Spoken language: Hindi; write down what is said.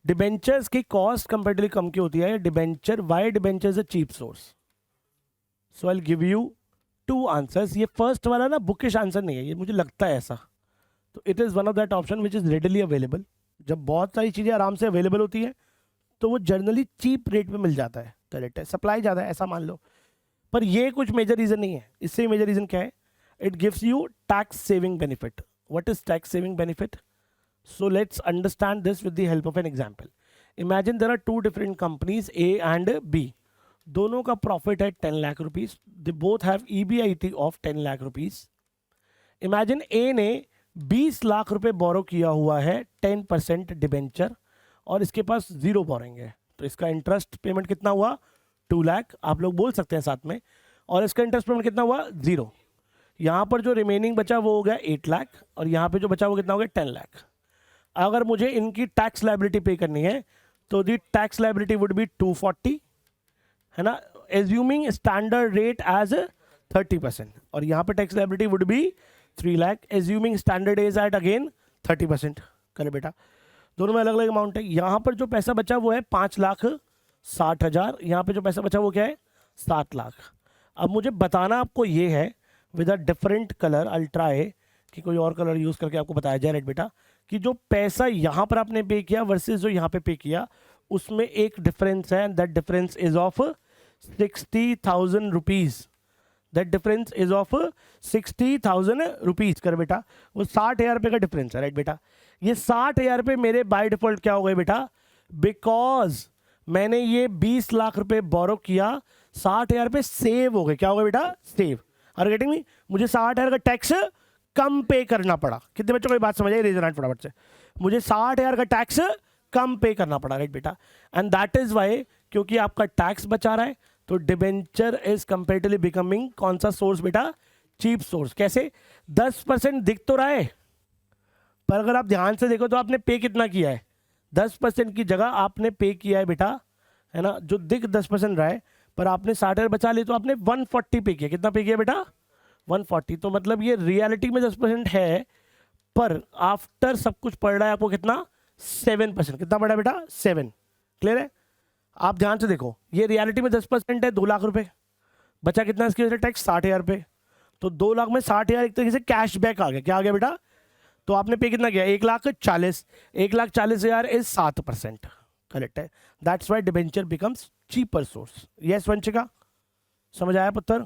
डिबेंचर्स की कॉस्ट कंपेरेटिवली कम की होती है. Debenture, why debenture is a cheap source. So I will give you 2 answers. ये फर्स्ट वाला ना बुकिश आंसर नहीं है, ये मुझे लगता है ऐसा. तो it is one of that option which is readily available. जब बहुत सारी चीज़ें आराम से अवेलेबल होती है तो वो जनरली चीप रेट पे मिल जाता है. करेक्ट है, सप्लाई ज़्यादा है ऐसा मान लो. पर ये कुछ मेजर रीज़न नहीं है. इससे मेजर रीज़न क्या है? It gives you tax saving benefit. What is tax saving benefit? So let's understand this with the help of an example. Imagine there are 2 different companies A and B. दोनों का प्रॉफिट है 10 lakh rupees. They both have EBIT of 10 lakh rupees. Imagine A ने 20 लाख रुपए बोरो किया हुआ है 10% डिबेंचर और इसके पास 0 बोरिंग है. तो इसका इंटरेस्ट पेमेंट कितना हुआ? 2 लाख. आप लोग बोल सकते हैं साथ में. और इसका इंटरेस्ट पेमेंट कितना हुआ? 0. यहाँ पर जो रिमेनिंग बचा वो हो गया 8 लाख और यहाँ पे जो बचा वो कितना हो गया? 10 लाख. अगर मुझे इनकी टैक्स लायबिलिटी पे करनी है तो the tax liability would B 240, है ना, एज्यूमिंग स्टैंडर्ड रेट एज 30%. और यहाँ पे tax liability would be 3 lakh assuming standard age at again 30%. करे बेटा, दोनों में अलग अलग अमाउंट है. यहाँ पर जो पैसा बचा वो है 5,60,000. यहाँ पे जो पैसा बचा वो क्या है? 7 लाख. अब मुझे बताना आपको ये है with a different colour. I try कि कोई और कलर यूज़ करके आपको बताया जाए. राइट बेटा, कि जो पैसा यहाँ पर आपने पे किया वर्सेस जो यहाँ पे किया उसमें एक डिफरेंस है. That difference is of 60,000 rupees. That difference is of 60,000 rupees. कर बेटा, वो 60,000 रुपये का डिफरेंस है. राइट बेटा, ये 60,000 रुपये मेरे बाय डिफॉल्ट क्या हो गए बेटा? बिकॉज मैंने ये 20 लाख रुपए बोरो किया, 60,000 रुपये सेव हो गए. क्या हो गए बेटा? सेव. Are getting me? मुझे 60,000 का टैक्स कम पे करना पड़ा. कितने बच्चों को ये बात समझ आई? रेज हैंड फटाफट से. मुझे 60,000 का टैक्स कम पे करना पड़ा. राइट बेटा, एंड दैट इज वाई, क्योंकि आपका टैक्स बचा रहा है तो डिबेंचर इज कंपेरेटिवली बिकमिंग कौन सा सोर्स बेटा? Cheap source. कैसे? 10% दिख तो रहा है पर अगर आप ध्यान से देखो तो आपने पे कितना किया है? 10% की जगह आपने पे किया है बेटा, है ना. जो दिख 10% रहा है पर आपने 60,000 बचा लिए तो आपने 140 पे किया. कितना पे किया बेटा? 140. तो मतलब ये रियलिटी में 10% है पर आफ्टर सब कुछ पड़ रहा है आपको कितना? 7%. कितना पड़ा बेटा? 7. क्लियर है? आप ध्यान से देखो, ये रियलिटी में 10% है. 2 लाख रुपए बचा. कितना इसकी वजह से टैक्स? 60,000 रुपए. तो 2 लाख में 60,000 एक तरीके से कैश बैक आ गया. क्या आ गया बेटा? तो आपने पे कितना किया? 1,40,000. 1,40,000 इज 7%. करेक्ट है. That's why debenture becomes cheaper source. Yes Vanshika, समझ आया पुत्र?